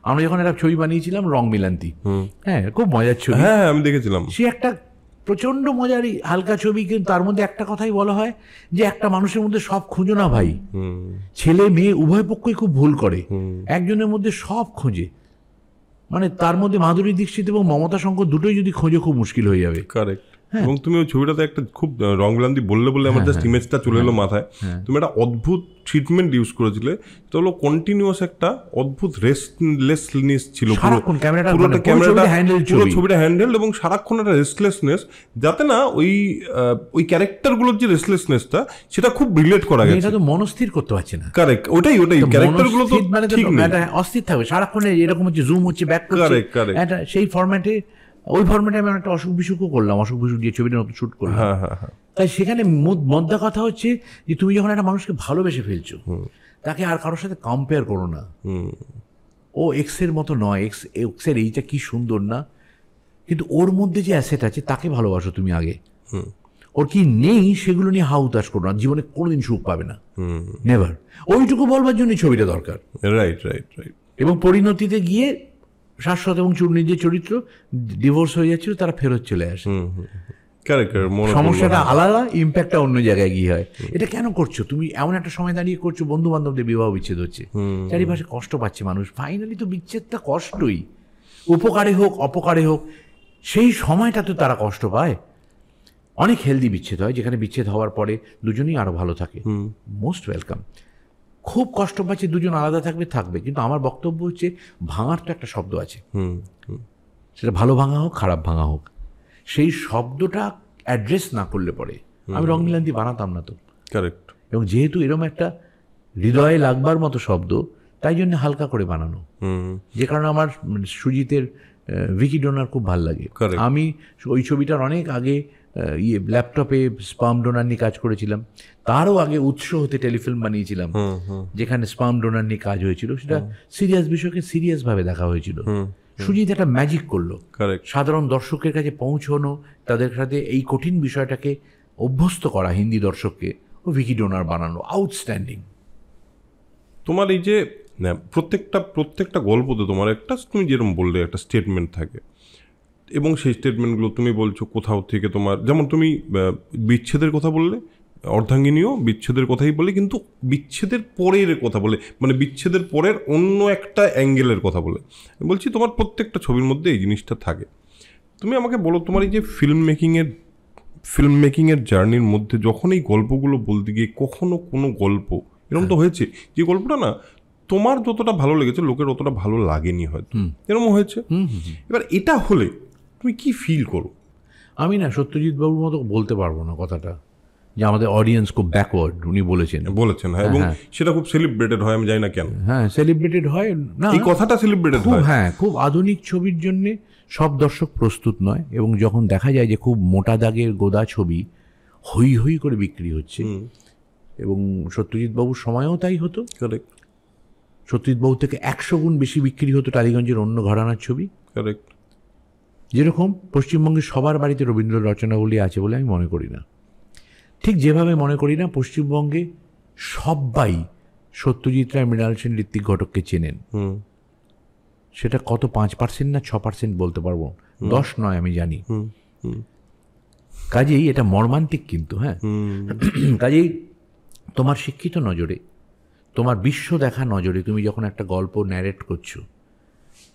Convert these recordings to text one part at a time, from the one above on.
আমরা যখন একটা ছবি বানিয়েছিলাম রং মিলান্তি, হ্যাঁ খুব মজার ছবি, হ্যাঁ আমি দেখেছিলাম। সে একটা প্রচন্ড মজারই হালকা ছবি, কিন্তু তার মধ্যে একটা কথাই বলা হয় যে একটা মানুষের মধ্যে সব খুঁজো না ভাই, ছেলে মেয়ে উভয় পক্ষই খুব ভুল করে, একজনের মধ্যে সব খোঁজে, মানে তার মধ্যে মাধুরী দীক্ষিত এবং মমতা শঙ্কর দুটোই যদি খোঁজো খুব মুশকিল হয়ে যাবে। কারেক্ট। এবং তুমি ওই ছবিটাতে একটা খুব রংলান্তি বললে আমার জাস্ট ইমেজটা চলে এলো মাথায়। তুমি একটা অদ্ভুত ট্রিটমেন্ট ইউজ করেছিলে, তো হলো কন্টিনিউয়াস একটা অদ্ভুত রেস্টলেসনেস ছিল, পুরোটা ক্যামেরাটা পুরো ছবিটা হ্যান্ডেল, এবং সারাক্ষণ একটা রেস্টলেসনেস, যাতে না ওই ক্যারেক্টারগুলোর যে রেস্টলেসনেসটা সেটা খুব রিলেট করা গেছে। এটা তো মনস্থির করতে পারছে না। কারেক্ট, ওটাই ক্যারেক্টারগুলো তো ঠিক নেই, অস্থির থাকবে সারাক্ষণ, এরকম হচ্ছে জুম হচ্ছে ব্যাক করছে, সেই ফরম্যাটে, ওই ফরম্যাটে আমি একটা অসুখ বিসুখও করলাম, অসুখ বিসুখ দিয়ে ছবিটা নতুন শুট করলাম। তাই সেখানে মোদ্দা কথা হচ্ছে যে তুমি যখন একটা মানুষকে ভালোবেসে ফেলছো, তাকে আর কারোর সাথে কম্পেয়ার করো না। ও এক্সের মতো নয়, এক্সের এইটা কি সুন্দর না, কিন্তু ওর মধ্যে যে অ্যাসেট আছে তাকে ভালোবাসো তুমি আগে। ওর কি নেই সেগুলো নিয়ে হাউতাস করো না, জীবনে কোনোদিন সুখ পাবে না, নেভার। ওইটুকু বলবার জন্য ছবিটা দরকার। Right right right. এবং পরিণতিতে গিয়ে শাশ্বত এবং চূর্ণীর যে চরিত্র ডিভোর্স হয়ে যাচ্ছিল, তারা ফেরত চলে আসে, সমস্যাটা আলাদা, ইম্প্যাক্টটা অন্য জায়গায় গিয়ে হয়। এটা কেন করছো তুমি? এমন একটা সময় দাঁড়িয়ে করছো, বন্ধু বান্ধবদের বিবাহ বিচ্ছেদ হচ্ছে, চারিপাশে কষ্ট পাচ্ছে মানুষ, ফাইনালি তো বিচ্ছেদটা কষ্টই, উপকারে হোক অপকারে হোক, সেই সময়টা তো তারা কষ্ট পায়। অনেক হেলদি বিচ্ছেদ হয়, যেখানে বিচ্ছেদ হওয়ার পরে দুজনেই আরো ভালো থাকে, মোস্ট ওয়েলকাম। খুব কষ্ট পাচ্ছে, দুজন আলাদা থাকবে, কিন্তু আমার বক্তব্য হচ্ছে ভাঙার তো একটা শব্দ আছে, সেটা ভালো ভাঙা হোক খারাপ ভাঙা হোক, সেই শব্দটা অ্যাড্রেস না করলে পরে আমি রং মিলান্তি বানাতাম না তো। কারেক্ট। এবং যেহেতু এরকম একটা হৃদয়ে লাগবার মতো শব্দ, তাই জন্য হালকা করে বানানো, যে কারণে আমার সুজিতের ভিকি ডোনার খুব ভালো লাগে। আমি ওই ছবিটার অনেক আগে ল্যাপটপে স্পার্ম ডোনার নিয়ে কাজ করেছিলাম, তারও আগে উৎস হতে টেলিফিল্ম বানিয়েছিলাম, যেখানে স্পার্ম ডোনার নিয়ে কাজ হয়েছিল, সেটা সিরিয়াস বিষয়কে সিরিয়াস ভাবে দেখা হয়েছিল। সুজিত একটা ম্যাজিক করলো, সাধারণ দর্শকের কাছে পৌঁছানো, তাদের সাথে এই কঠিন বিষয়টাকে অভ্যস্ত করা, হিন্দি দর্শককে, ও ভিকি ডোনার বানানো, আউটস্ট্যান্ডিং। তোমার এই যে প্রত্যেকটা গল্পতে তোমার একটা, তুমি যেরকম বললে একটা স্টেটমেন্ট থাকে, এবং সেই স্টেটমেন্টগুলো তুমি বলছো কোথাও থেকে তোমার, যেমন তুমি বিচ্ছেদের কথা বললে, অর্ধাঙ্গিনীও বিচ্ছেদের কথাই বলে, কিন্তু বিচ্ছেদের পরের কথা বলে, মানে বিচ্ছেদের পরের অন্য একটা অ্যাঙ্গেলের কথা বলে। বলছি তোমার প্রত্যেকটা ছবির মধ্যে এই জিনিসটা থাকে। তুমি আমাকে বলো, তোমার এই যে ফিল্ম মেকিংয়ের জার্নির মধ্যে যখন এই গল্পগুলো বলতে গিয়ে কখনো কোনো গল্প এরকম তো হয়েছে যে গল্পটা না তোমার যতটা ভালো লেগেছে লোকের অতটা ভালো লাগেনি, হয়তো এরকম হয়েছে? এবার এটা হলে তুমি কি ফিল করো? আমি না সত্যজিৎ বাবুর মতো বলতে পারবো না কথাটা, যে আমাদের অডিয়েন্স খুব ব্যাকওয়ার্ড, উনি বলেছেন। হ্যাঁ, এবং সেটা খুব সেলিব্রেটেড হয়, আমি জানি না কেন। হ্যাঁ, সেলিব্রেটেড হয় না, এই কথাটা সেলিব্রেটেড হয়। হ্যাঁ, খুব আধুনিক ছবির জন্য সব দর্শক প্রস্তুত নয়, এবং যখন দেখা যায় যে খুব মোটা দাগের গোদা ছবি হই হই করে বিক্রি হচ্ছে, এবং সত্যজিৎ বাবুর সময়ও তাই হতো। সত্যজিৎ বাবু থেকে 100 গুণ বেশি বিক্রি হতো টালিগঞ্জের অন্য ঘরানার ছবি। যেরকম পশ্চিমবঙ্গের সবার বাড়িতে রবীন্দ্র রচনাবলী আছে বলে আমি মনে করি না, ঠিক যেভাবে মনে করি না পশ্চিমবঙ্গে সবাই সত্যজিৎ রায়, মৃণাল সেন, ঋত্বিক ঘটককে চেনেন। সেটা কত 5% না 6% বলতে পারবো, 10 নয়, আমি জানি। কাজেই এটা মর্মান্তিক, কিন্তু হ্যাঁ, কাজেই তোমার শিক্ষিত নজরে, তোমার বিশ্ব দেখা নজরে তুমি যখন একটা গল্প ন্যারেট করছো,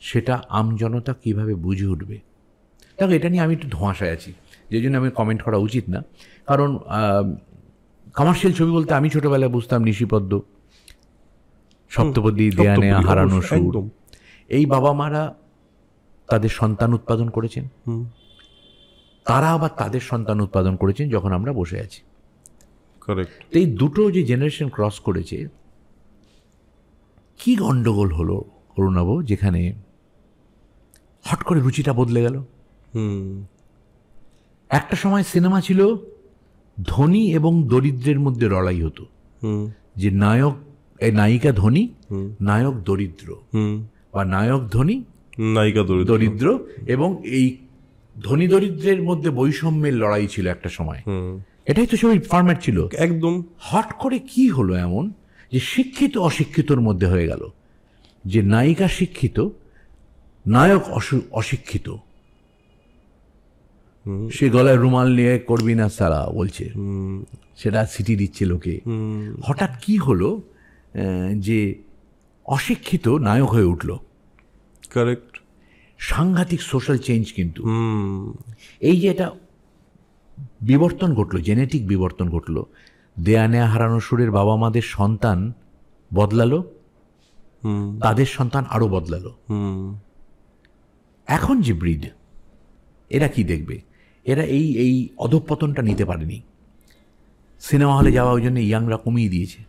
সেটা আমজনতা কিভাবে বুঝে উঠবে? দেখো, এটা নিয়ে আমি একটু ধোঁয়াশায় আছি, যে জন্য আমি কমেন্ট করা উচিত না। কারণ কমার্শিয়াল ছবি বলতে আমি ছোটবেলায় বুঝতাম নিশিপদ্ম, সপ্তপদী, দেয়ানে, হারানো সুর। এই বাবা মারা তাদের সন্তান উৎপাদন করেছেন, তারা আবার তাদের সন্তান উৎপাদন করেছেন যখন আমরা বসে আছি। এই দুটো যে জেনারেশন ক্রস করেছে, কি গন্ডগোল হলো অরুণাভ, যেখানে হট করে রুচিটা বদলে গেল। একটা সময় সিনেমা ছিল ধনী এবং দরিদ্রের মধ্যে লড়াই হতো, যে নায়িকা ধনী, নায়ক দরিদ্র, বা নায়ক ধনী, নায়িকা দরিদ্র, এবং এই ধনী দরিদ্রের মধ্যে বৈষম্যের লড়াই ছিল একটা সময়। এটাই তো ছবির ফরম্যাট ছিল একদম। হট করে কি হলো এমন যে শিক্ষিত অশিক্ষিতর মধ্যে হয়ে গেল, যে নায়িকা শিক্ষিত নায়ক অশিক্ষিত, সে গলায় রুমাল নিয়ে করবি না সারা বলছে, সেটা সিটি দিচ্ছে লোকে। হঠাৎ কি হলো যে অশিক্ষিত নায়ক হয়ে উঠল। কারেক্ট। সাংঘাতিক সোশ্যাল চেঞ্জ কিন্তু। এই যে এটা বিবর্তন ঘটলো, জেনেটিক বিবর্তন ঘটলো। দেয়া নেয়া হারানো সুরের বাবা মাদের সন্তান বদলালো, তাদের সন্তান আরো বদলালো। এখন যে ব্রিড, এরা কি দেখবে? এরা এই অধঃপতনটা নিতে পারেনি। সিনেমা হলে যাওয়া ওই জন্য ইয়াংরা কমিয়ে দিয়েছে।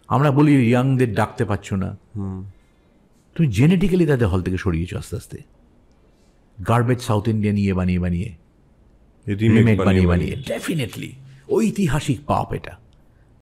আমরা বলি ইয়াংদের ডাকতে পারছো না, তুমি জেনেটিক্যালি তাদের হল থেকে সরিয়েছো আস্তে আস্তে। গার্বেজ সাউথ ইন্ডিয়ান বানিয়ে রিমেক বানিয়ে ডেফিনেটলি ঐতিহাসিক পাপ এটা।